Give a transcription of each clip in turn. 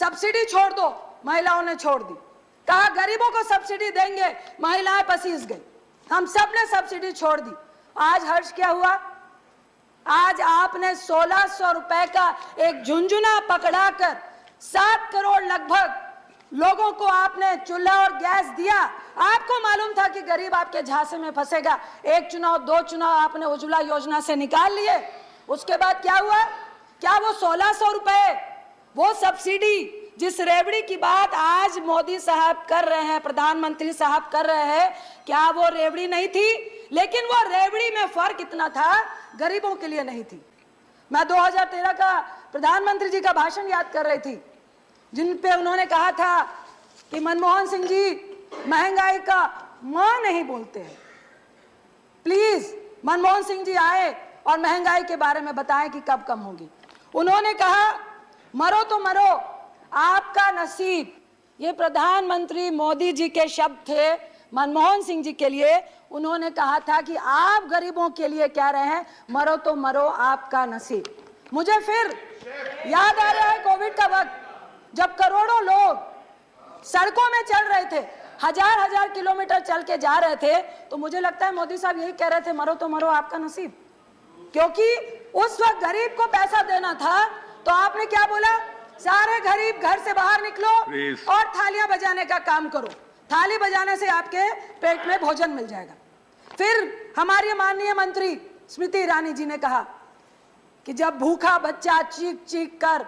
Subsidy छोड़ दो, महिलाओं ने छोड़ दी। कहा गरीबों को सब्सिडी देंगे, महिलाएं पसीज गई। हम सब ने सब्सिडी छोड़ दी। आज हर्ष क्या हुआ? आज आपने 1600 रुपए का एक झुंझुना पकड़ाकर 7 करोड़ लगभग लोगों को आपने चूल्हा और गैस दिया। आपको मालूम था कि गरीब आपके झांसे में फंसेगा। एक चुनाव, 2 चुनाव आपने उज्ज्वला योजना से निकाल लिए। उसके बाद क्या हुआ? क्या वो 1600 रुपए, वो सब्सिडी जिस रेवड़ी की बात आज मोदी साहब कर रहे हैं, प्रधानमंत्री साहब कर रहे हैं, क्या वो रेवड़ी नहीं थी? लेकिन वो रेवड़ी में फर्क इतना था, गरीबों के लिए नहीं थी। मैं 2013 का प्रधानमंत्री जी का भाषण याद कर रही थी, जिन पे उन्होंने कहा था कि मनमोहन सिंह जी महंगाई का मां नहीं बोलते हैं। प्लीज मनमोहन सिंह जी आए और महंगाई के बारे में बताएं कि कब कम होगी। उन्होंने कहा मरो तो मरो, आपका नसीब। ये प्रधानमंत्री मोदी जी के शब्द थे मनमोहन सिंह जी के लिए। उन्होंने कहा था कि आप गरीबों के लिए कह रहे हैं मरो तो मरो, आपका नसीब। मुझे फिर याद आ रहा है कोविड का वक्त, जब करोड़ों लोग सड़कों में चल रहे थे, हजार किलोमीटर चल के जा रहे थे, तो मुझे लगता है मोदी साहब यही कह रहे थे मरो तो मरो, आपका नसीब। क्योंकि उस वक्त गरीब को पैसा देना था, तो आपने क्या बोला? सारे गरीब घर से बाहर निकलो और थालियां बजाने का काम करो। थाली बजाने से आपके पेट में भोजन मिल जाएगा। फिर हमारी माननीय मंत्री स्मृति ईरानी जी ने कहा कि जब भूखा बच्चा चीख चीख कर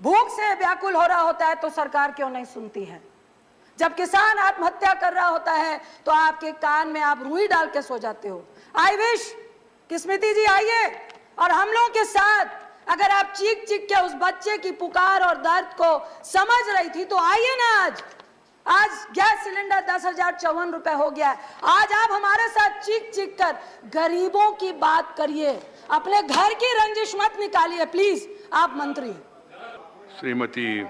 भूख से व्याकुल हो रहा होता है तो सरकार क्यों नहीं सुनती है? जब किसान आत्महत्या कर रहा होता है तो आपके कान में आप रुई डाल के सो जाते हो। आई विश कि स्मृति जी आइए और हम लोगों के साथ, अगर आप चीख चीख के उस बच्चे की पुकार और दर्द को समझ रही थी तो आइए ना। आज गैस सिलेंडर 10,054 रुपए हो गया है। आज आप हमारे साथ चीख चीख कर गरीबों की बात करिए, अपने घर की रंजिश मत निकालिए प्लीज। आप मंत्री हैं। श्रीमती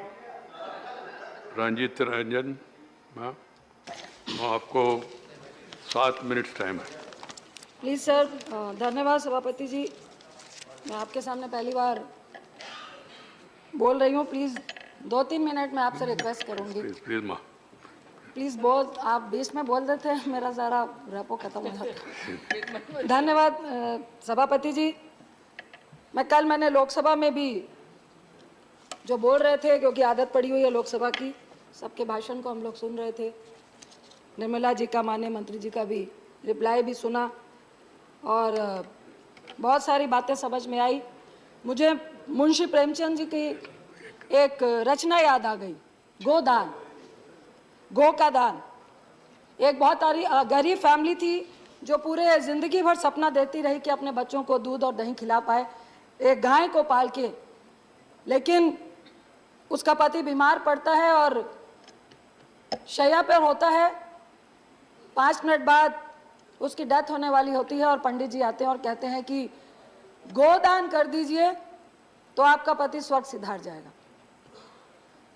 रंजित रंजन, आपको 7 मिनट टाइम है। Please sir. धन्यवाद सभापति जी। मैं आपके सामने पहली बार बोल रही हूँ। प्लीज 2-3 मिनट में आपसे रिक्वेस्ट करूंगी। प्लीज माँ, प्लीज आप बीच में बोल देते हैं, मेरा सारा रैपो खत्म हो जाता। धन्यवाद सभापति जी। मैंने लोकसभा में भी जो बोल रहे थे, क्योंकि आदत पड़ी हुई है लोकसभा की, सबके भाषण को हम लोग सुन रहे थे। निर्मला जी का, माननीय मंत्री जी का भी रिप्लाई भी सुना और बहुत सारी बातें समझ में आई। मुझे मुंशी प्रेमचंद जी की एक रचना याद आ गई, गोदान, गो का दान। एक बहुत गरीब फैमिली थी जो पूरे जिंदगी भर सपना देखती रही कि अपने बच्चों को दूध और दही खिला पाए, एक गाय को पाल के। लेकिन उसका पति बीमार पड़ता है और शैया पर होता है। 5 मिनट बाद उसकी डेथ होने वाली होती है और पंडित जी आते हैं और कहते हैं कि गोदान कर दीजिए तो आपका पति स्वर्ग सिधार जाएगा।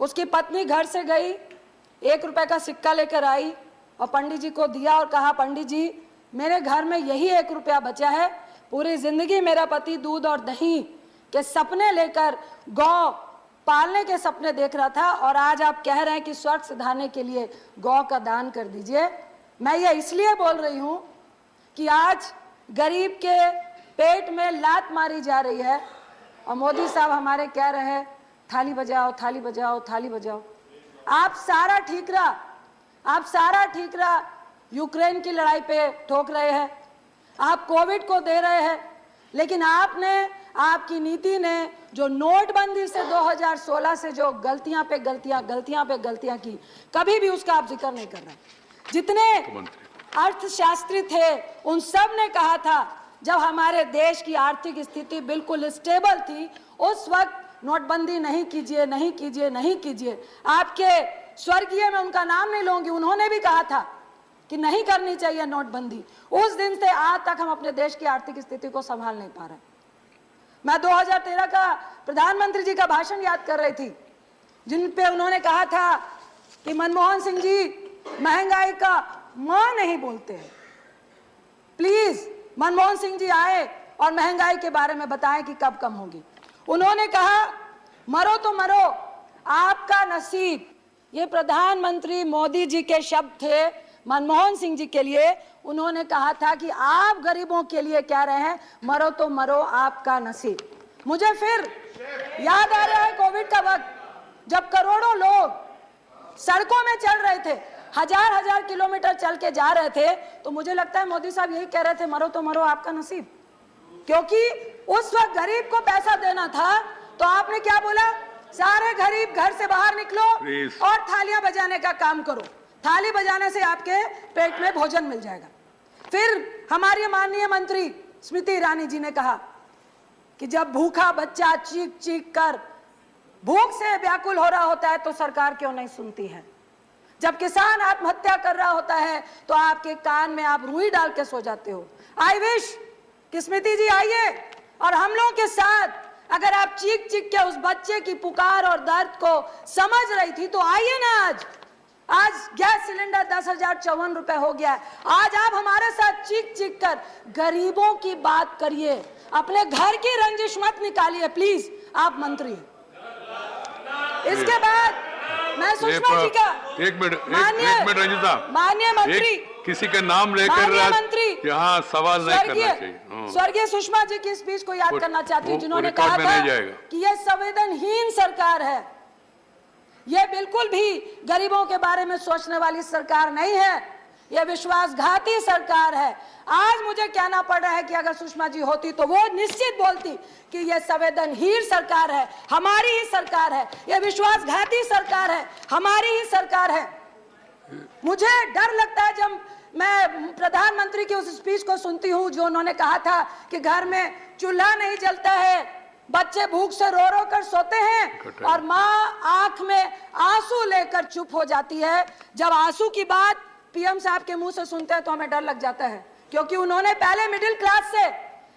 उसकी पत्नी घर से गई, 1 रुपए का सिक्का लेकर आई और पंडित जी को दिया और कहा, पंडित जी मेरे घर में यही 1 रुपया बचा है। पूरी जिंदगी मेरा पति दूध और दही के सपने लेकर गौ पालने के सपने देख रहा था और आज आप कह रहे हैं कि स्वर्ग सिधारने के लिए गौ का दान कर दीजिए। मैं ये इसलिए बोल रही हूँ कि आज गरीब के पेट में लात मारी जा रही है और मोदी साहब हमारे कह रहे हैं थाली बजाओ, थाली बजाओ, थाली बजाओ। आप सारा ठीकरा यूक्रेन की लड़ाई पे ठोक रहे हैं, आप कोविड को दे रहे हैं, लेकिन आपकी नीति ने जो नोटबंदी से 2016 से जो गलतियां पे गलतियां की, कभी भी उसका आप जिक्र नहीं कर रहे। जितने अर्थशास्त्री थे उन सब ने कहा था, जब हमारे देश की आर्थिक स्थिति बिल्कुल स्टेबल थी, उस वक्त नोटबंदी नहीं कीजिए। आपके स्वर्गीय, मैं उनका नाम नहीं लूंगी, उन्होंने भी कहा था कि नहीं करनी चाहिए नोटबंदी। उस दिन से आज तक हम अपने देश की आर्थिक स्थिति को संभाल नहीं पा रहे। मैं 2013 का प्रधानमंत्री जी का भाषण याद कर रही थी, जिन पे उन्होंने कहा था कि मनमोहन सिंह जी महंगाई का मां नहीं बोलते हैं। प्लीज मनमोहन सिंह जी आए और महंगाई के बारे में बताएं कि कब कम होगी। उन्होंने कहा मरो तो मरो, आप आपका नसीब, ये प्रधानमंत्री मोदी जी के शब्द थे मनमोहन सिंह जी के लिए। उन्होंने कहा था कि आप गरीबों के लिए कह रहे हैं, मरो तो मरो आपका नसीब। मुझे फिर याद आ रहा है कोविड का वक्त, जब करोड़ों लोग सड़कों में चल रहे थे, हजार हजार किलोमीटर चल के जा रहे थे, तो मुझे लगता है मोदी साहब यही कह रहे थे, मरो तो मरो आपका नसीब। क्योंकि उस वक्त गरीब को पैसा देना था, तो आपने क्या बोला, सारे गरीब घर से बाहर निकलो और थालियां बजाने का काम करो, थाली बजाने से आपके पेट में भोजन मिल जाएगा। फिर हमारी माननीय मंत्री स्मृति ईरानी जी ने कहा कि जब भूखा बच्चा चीख चीख कर भूख से व्याकुल हो रहा होता है तो सरकार क्यों नहीं सुनती है। जब किसान आत्महत्या कर रहा होता है तो आपके कान में आप रुई डाल के सो जाते हो। आई विश कि स्मृति जी आइए और हम लोगों के साथ, अगर आप चीख चीख के उस बच्चे की पुकार और दर्द को समझ रही थी तो आइए ना। आज गैस सिलेंडर 10,054 रुपए हो गया है। आज आप हमारे साथ चीख चीख कर गरीबों की बात करिए, अपने घर की रंजिश मत निकालिए प्लीज, आप मंत्री हैं। इसके बाद मैं सुषमा जी का एक मिनट रंजिता, माननीय मंत्री, किसी का नाम लेकर यहाँ सवाल नहीं करना चाहिए। स्वर्गीय सुषमा जी की स्पीच को याद करना चाहती हूँ, जिन्होंने कहा था कि यह संवेदनहीन सरकार है, यह बिल्कुल भी गरीबों के बारे में सोचने वाली सरकार नहीं है, यह विश्वासघाती सरकार है। आज मुझे कहना पड़ रहा है कि अगर सुषमा जी होती तो वो निश्चित बोलती कि यह संवेदनहीन सरकार है, हमारी ही सरकार है, यह विश्वासघाती सरकार है, हमारी ही सरकार है। मुझे डर लगता है जब मैं प्रधानमंत्री की उस स्पीच को सुनती हूं, जो उन्होंने कहा था कि घर में चूल्हा नहीं जलता है, बच्चे भूख से रो रो कर सोते हैं और माँ आंख में आंसू लेकर चुप हो जाती है। जब आंसू की बात पीएम साहब के मुंह से सुनते हैं तो हमें डर लग जाता है, क्योंकि उन्होंने पहले मिडिल क्लास से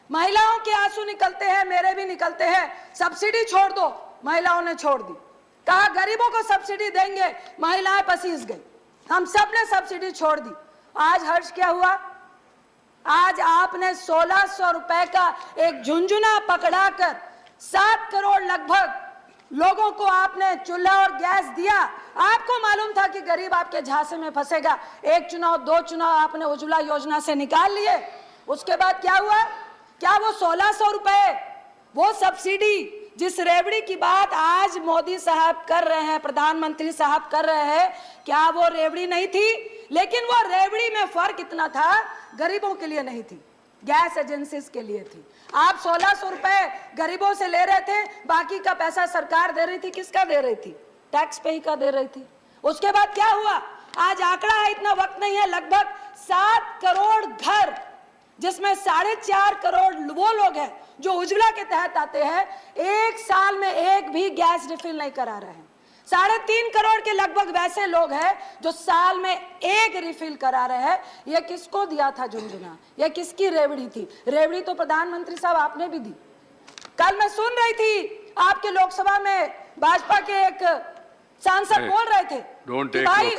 महिलाओं के आंसू निकलते हैं, मेरे भी निकलते हैं, सब्सिडी छोड़ दो, महिलाओं ने छोड़ दी। कहा गरीबों को सब्सिडी देंगे, महिलाएं पसीज गई, हम सब ने सब्सिडी छोड़ दी। आज हर्ष क्या हुआ, आज आपने 1600 रुपए का एक झुंझुना पकड़ाकर 7 करोड़ लगभग लोगों को आपने चूल्हा और गैस दिया। आपको मालूम था कि गरीब आपके झांसे में फंसेगा, एक चुनाव 2 चुनाव आपने उज्ज्वला योजना से निकाल लिए। उसके बाद क्या हुआ, क्या वो 1600 रुपए, वो सब्सिडी जिस रेवड़ी की बात आज मोदी साहब कर रहे हैं, प्रधानमंत्री साहब कर रहे हैं, क्या वो रेवड़ी नहीं थी? लेकिन वो रेवड़ी में फर्क इतना था, गरीबों के लिए नहीं थी, गैस एजेंसीज के लिए थी। आप 1600 रुपए गरीबों से ले रहे थे, बाकी का पैसा सरकार दे रही थी। किसका दे रही थी? टैक्स पे ही का दे रही थी। उसके बाद क्या हुआ, आज आंकड़ा है, इतना वक्त नहीं है, लगभग 7 करोड़ घर, जिसमें 4.5 करोड़ वो लोग हैं जो उज्ज्वला के तहत आते हैं, एक साल में एक भी गैस रिफिल नहीं करा रहे हैं। 3.5 करोड़ के लगभग वैसे लोग हैं जो साल में एक रिफिल करा रहे हैं। ये किसको दिया था झुंझुना, ये किसकी रेवड़ी थी? रेवड़ी तो प्रधानमंत्री साहब आपने भी दी। कल मैं सुन रही थी आपके लोकसभा में भाजपा के एक सांसद बोल रहे थे कि भाई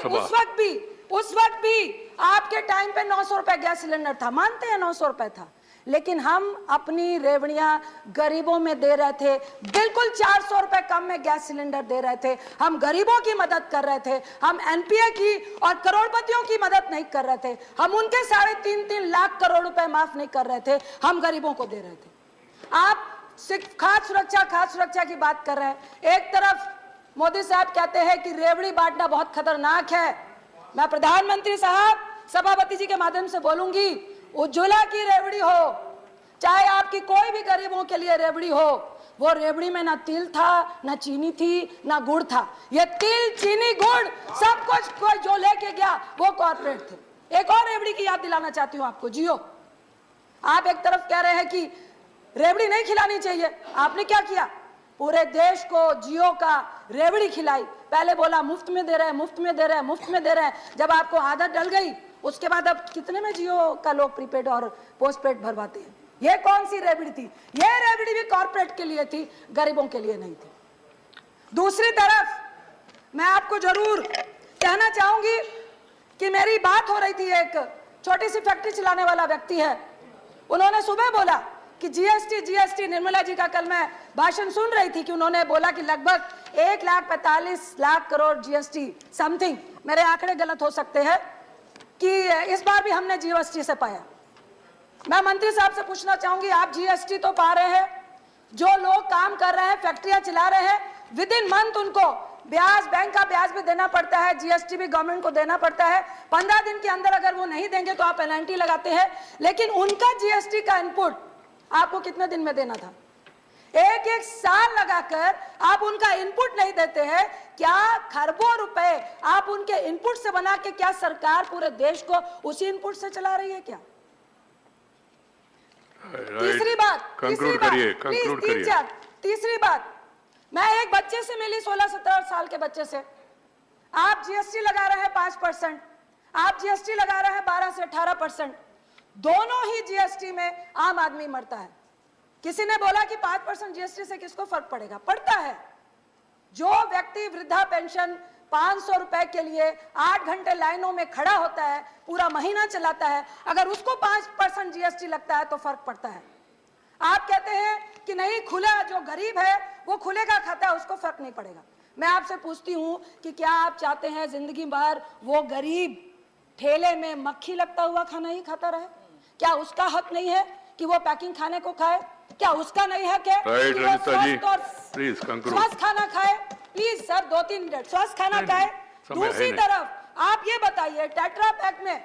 उस वक्त भी आपके टाइम पे 900 रुपए गैस सिलेंडर था, मानते हैं 900 रुपए था, लेकिन हम अपनी रेवड़ियां गरीबों में दे रहे थे, बिल्कुल 400 रुपए कम में गैस सिलेंडर दे रहे थे। हम गरीबों की मदद कर रहे थे, हम एनपीए की और करोड़पतियों की मदद नहीं कर रहे थे, हम उनके 3.5 लाख करोड़ रुपए माफ नहीं कर रहे थे, हम गरीबों को दे रहे थे। आप सिर्फ खाद्य सुरक्षा की बात कर रहे हैं। एक तरफ मोदी साहब कहते हैं कि रेवड़ी बांटना बहुत खतरनाक है। मैं प्रधानमंत्री साहब सभापति जी के माध्यम से बोलूंगी, उज्ज्वला की रेवड़ी हो, चाहे आपकी कोई भी गरीबों के लिए रेवड़ी हो, वो रेवड़ी में ना तिल था, ना चीनी थी, ना गुड़ था। ये तिल, चीनी, गुड़ सब कुछ कोई जो लेके गया वो कॉर्पोरेट थे। एक और रेवड़ी की याद दिलाना चाहती हूँ आपको, जियो। आप एक तरफ कह रहे हैं कि रेवड़ी नहीं खिलानी चाहिए, आपने क्या किया, पूरे देश को जियो का रेवड़ी खिलाई। पहले बोला मुफ्त में दे रहे हैं, मुफ्त में दे रहे हैं, मुफ्त में दे रहे हैं। जब आपको आदत डल गई, उसके बाद अब कितने में जियो का लोग प्रीपेड और पोस्टपेड भरवाते हैं। ये कौन सी रेवड़ी थी? ये रेवड़ी भी कॉर्पोरेट के लिए थी, गरीबों के लिए नहीं थी। दूसरी तरफ मैं आपको जरूर कहना चाहूंगी कि मेरी बात हो रही थी, एक छोटी सी फैक्ट्री चलाने वाला व्यक्ति है, उन्होंने सुबह बोला कि जीएसटी, निर्मला जी का कल मैं भाषण सुन रही थी कि उन्होंने बोला कि लगभग 1,45,00,000 करोड़ जीएसटी समथिंग, मेरे आंकड़े गलत हो सकते हैं, कि इस बार भी हमने जीएसटी से पाया। मैं मंत्री साहब से पूछना चाहूंगी, आप जीएसटी तो पा रहे हैं, जो लोग काम कर रहे हैं, फैक्ट्रियां चला रहे हैं, विद इन मंथ उनको ब्याज, बैंक का ब्याज भी देना पड़ता है, जीएसटी भी गवर्नमेंट को देना पड़ता है। 15 दिन के अंदर अगर वो नहीं देंगे तो आप पेनल्टी लगाते हैं, लेकिन उनका जीएसटी का इनपुट आपको कितने दिन में देना था? एक साल लगाकर आप उनका इनपुट नहीं देते हैं। क्या खरबों रुपए आप उनके इनपुट से बना के, क्या सरकार पूरे देश को उसी इनपुट से चला रही है क्या? तीसरी बात, तीसरी बात, मैं एक बच्चे से मिली, 16-17 साल के बच्चे से। आप जीएसटी लगा रहे हैं 5%, आप जीएसटी लगा रहे हैं 12 से 18%, दोनों ही जीएसटी में आम आदमी मरता है। किसी ने बोला कि 5% जीएसटी से किसको फर्क पड़ेगा? पड़ता है। जो व्यक्ति वृद्धा पेंशन 500 रुपए के लिए 8 घंटे लाइनों में खड़ा होता है, पूरा महीना चलाता है, अगर उसको 5% जीएसटी लगता है तो फर्क पड़ता है। आप कहते हैं कि नहीं, खुला, जो गरीब है वो खुले का खाता है, उसको फर्क नहीं पड़ेगा। मैं आपसे पूछती हूं कि क्या आप चाहते हैं जिंदगी भर वो गरीब ठेले में मक्खी लगता हुआ खाना ही खाता रहे? क्या उसका हक नहीं है कि वो पैकिंग खाने को खाए? क्या उसका नहीं हक है कि वो स्वस्थ खाना खाए? प्लीज सर, 2-3 मिनट, स्वस्थ खाना खाए। दूसरी तरफ आप ये बताइए, टेट्रा पैक में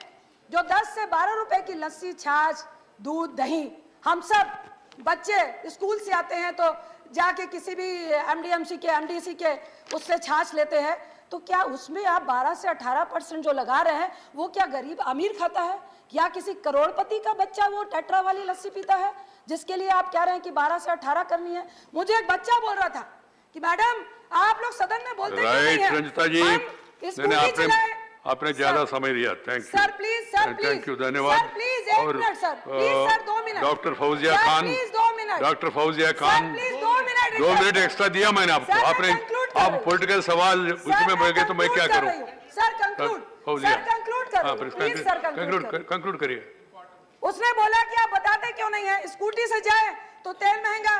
जो 10 से 12 रुपए की लस्सी, छाछ, दूध, दही, हम सब बच्चे स्कूल से आते हैं तो जाके किसी भी एमडीएमसी के, एमडीसी के उससे छाछ लेते हैं, तो क्या उसमें आप 12 से 18% जो लगा रहे हैं वो क्या गरीब अमीर खाता है? या किसी करोड़पति का बच्चा वो टेट्रा वाली लस्सी पीता है जिसके लिए आप कह रहे हैं कि 12 से 18 करनी है? मुझे एक बच्चा बोल रहा था कि मैडम आप लोग सदन में बोलते क्यों नहीं हैं? रंजिता जी, आपने ज्यादा समय दिया, thank you sir. Please sir, thank you, धन्यवाद। Sir please 1 minute sir, please sir 2 minute. Doctor Fauzia Khan, please 2 minute. Doctor Fauzia Khan, please 2 minute, 2 minute extra दिया मैंने आपको। आपने आप पॉलिटिकल सवाल उसमें बोल गए तो मैं क्या करूं? सर कंक्लूड, सर कंक्लूड करो, प्लीज सर कंक्लूड करिए। उसने बोला कि आप बताते क्यों नहीं है? स्कूटी से जाए तो तेल महंगा,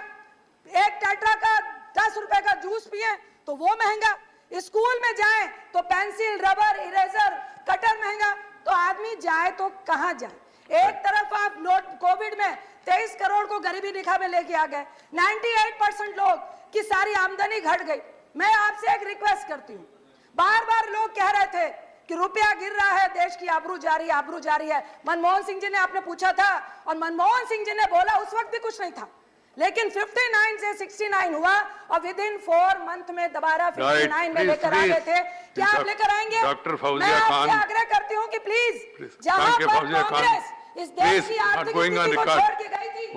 एक टेट्रा का 10 रुपए का जूस पिए तो वो महंगा, स्कूल में जाए तो पेंसिल, रबर, इरेजर, कटर महंगा, तो आदमी जाए तो कहां जाए? एक तरफ आप कोविड में 23 करोड़ को गरीबी रेखा में लेके आ गए, 98% लोग की सारी आमदनी घट गई। मैं आपसे एक रिक्वेस्ट करती हूँ, बार बार लोग कह रहे थे कि रुपया गिर रहा है, देश की आबरू जा रही है, आबरू जा रही है। मनमोहन सिंह जी ने आपने पूछा था और मनमोहन सिंह जी ने बोला उस वक्त भी कुछ नहीं था, लेकिन 59 से 69 हुआ और विद इन 4 मंथ में दोबारा 59 में लेकर आ गए थे। क्या आप लेकर आएंगे? डॉक्टर फौजिया मैं खान, आपसे आग्रह करती हूँ कि प्लीज, जहां पर कांग्रेस इस देश की आर्थिक स्थिति को छोड़ के गई थी